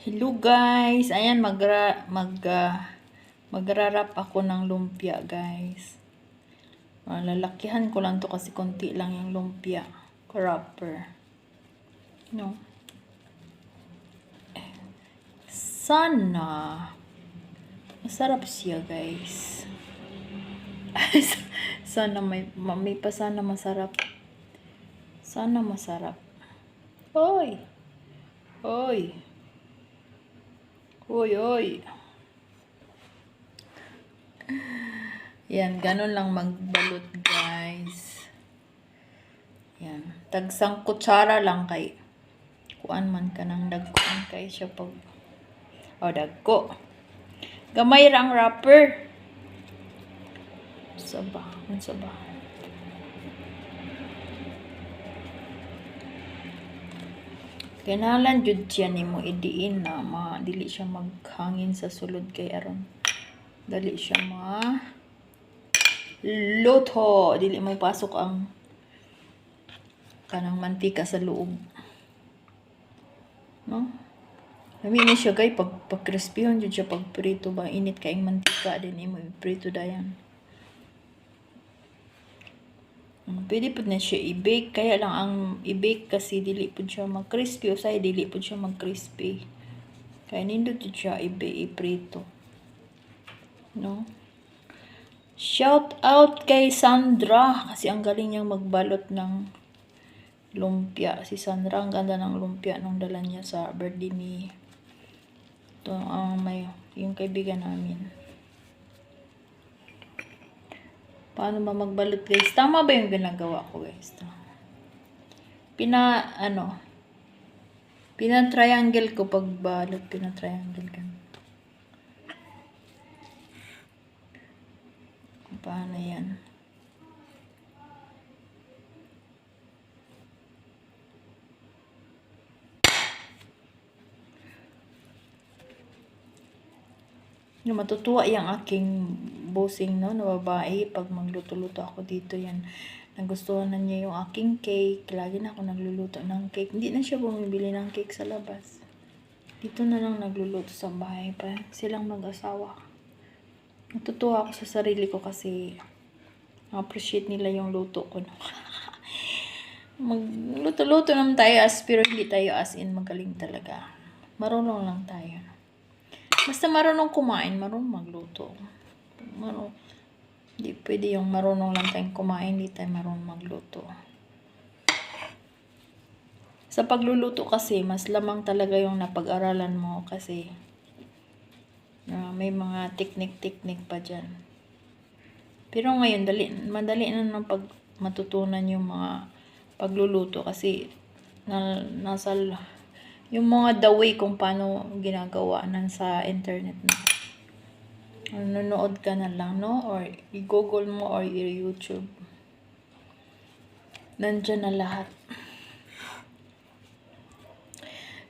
Hello guys, ayan magrarap ako ng lumpia guys. Lalakihan ko lang to kasi konti lang yung lumpia. Wrapper. No. Sana masarap siya guys. Sana may pa sana masarap. Sana masarap. Hoy. Hoy. Hoy, hoy. Yan, ganun lang magbalot, guys. Yan. Tagsang kutsara lang kay kuan man ka ng dagkuan kay siya pag dagko. Gamay rang wrapper. Saba. Kanalan jud siya nimo idiin na dili siya maghangin sa sulod kay aron dali siya luto, dili mo pasok ang kanang mantika sa loob, no? Lami ni siya guys pag crispyhon jud siya pag prito ba init kaing mantika din imo prito dayan. Pwede po na siya i-bake. Kaya lang ang i-bake kasi dili po siya mag-crispy. O say, dili po siya mag-crispy. Kaya nindot siya i-prito. No? Shout out kay Sandra. Kasi ang galing niyang magbalot ng lumpia. Si Sandra, ang ganda ng lumpia nung dala niya sa birthday ni yung kaibigan namin. Paano ba magbalot guys? Tama ba yung ginagawa ko guys? Pina-triangle ko pagbalot. Pina-triangle ko. Paano yan? Matutuwa yung aking bossing, no, na babae pag magluto-luto ako dito. Yan, nagustuhan na niya yung aking cake. Lagi na ako nagluluto ng cake. Hindi na siya bumibili ng cake sa labas. Dito na lang nagluluto sa bahay pa silang mag-asawa. Natutuwa ako sa sarili ko kasi appreciate nila yung luto ko, no? Magluto-luto naman tayo pero hindi tayo as in magaling talaga. Marunong lang tayo. Basta marunong kumain, marunong magluto. Hindi pwede yung marunong lang tayong kumain, hindi tayo marunong magluto. Sa pagluluto kasi, mas lamang talaga yung napag-aralan mo kasi may mga teknik-teknik pa dyan. Pero ngayon, madali na ng matutunan yung mga pagluluto kasi nasa yung mga the way kung paano ginagawa sa internet na. Nanonood ka na lang, no? Or i-google mo or i-YouTube. Nandyan na lahat.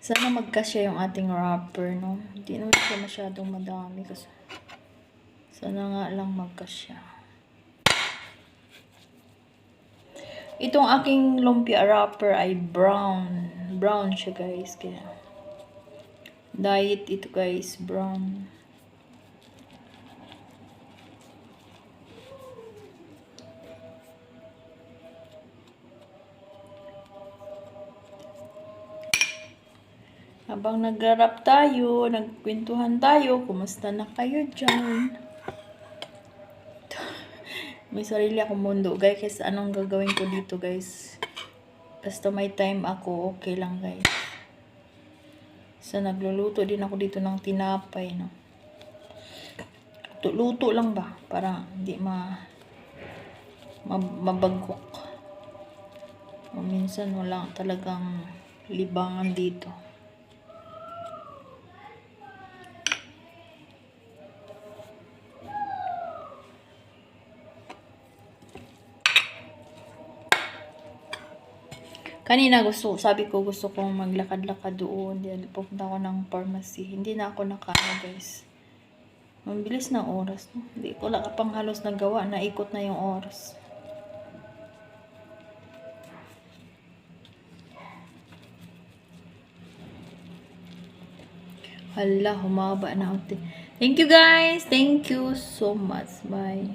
Sana magkasya yung ating wrapper, no? Hindi naman siya masyadong madami kasi. Sana nga lang magkasya. Itong aking lumpia wrapper ay brown. Brown siya guys. Kaya diet ito guys. Brown. Habang nag-wrap tayo, nagkwentuhan tayo, kumusta na kayo dyan? May sarili akong mundo guys. Kasi anong gagawin ko dito guys? Basta may time ako, okay lang guys. So nagluluto din ako dito ng tinapay, no? Luto lang ba? Para hindi mabagok. O minsan wala talagang libangan dito. Kanina sabi ko gusto kong maglakad-lakad doon. Pupunta ako ng pharmacy. Hindi na ako nakaano guys. Mabilis ng oras. No? Hindi ko lang pang halos nagawa. Naikot na yung oras. Hala, humaba na unti. Thank you guys. Thank you so much. Bye.